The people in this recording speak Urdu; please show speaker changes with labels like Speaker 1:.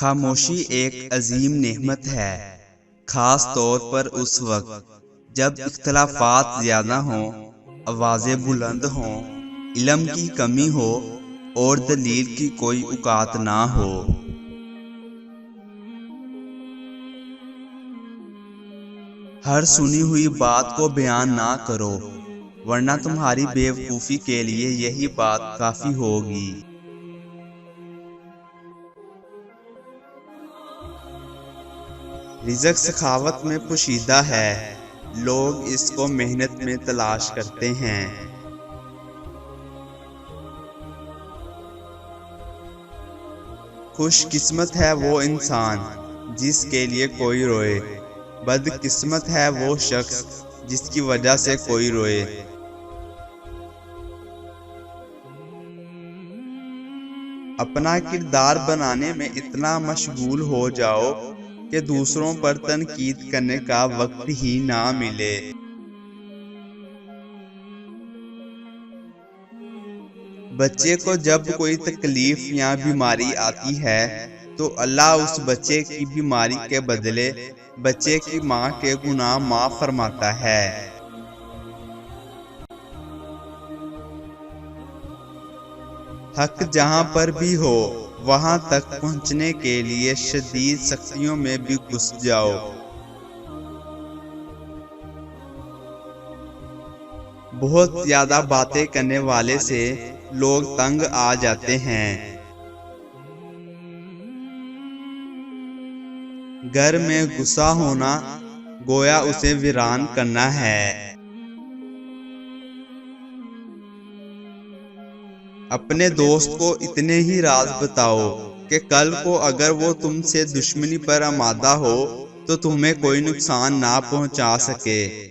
Speaker 1: خاموشی ایک عظیم نعمت ہے، خاص طور پر اس وقت جب اختلافات زیادہ ہوں، آوازیں بلند ہوں، علم کی کمی ہو اور دلیل کی کوئی اوقات نہ ہو۔ ہر سنی ہوئی بات کو بیان نہ کرو، ورنہ تمہاری بے وقوفی کے لیے یہی بات کافی ہوگی۔ رزق سخاوت میں پوشیدہ ہے، لوگ اس کو محنت میں تلاش کرتے ہیں۔ خوش قسمت ہے وہ انسان جس کے لیے کوئی روئے، بد قسمت ہے وہ شخص جس کی وجہ سے کوئی روئے۔ اپنا کردار بنانے میں اتنا مشغول ہو جاؤ کہ دوسروں پر تنقید کرنے کا وقت ہی نہ ملے۔ بچے کو جب کوئی تکلیف یا بیماری آتی ہے تو اللہ اس بچے کی بیماری کے بدلے بچے کی ماں کے گناہ معاف فرماتا ہے۔ حق جہاں پر بھی ہو وہاں تک پہنچنے کے لیے شدید سختیوں میں بھی گھس جاؤ۔ بہت زیادہ باتیں کرنے والے سے لوگ تنگ آ جاتے ہیں۔ گھر میں غصہ ہونا گویا اسے ویران کرنا ہے۔ اپنے دوست کو اتنے ہی راز بتاؤ کہ کل کو اگر وہ تم سے دشمنی پر آمادہ ہو تو تمہیں کوئی نقصان نہ پہنچا سکے۔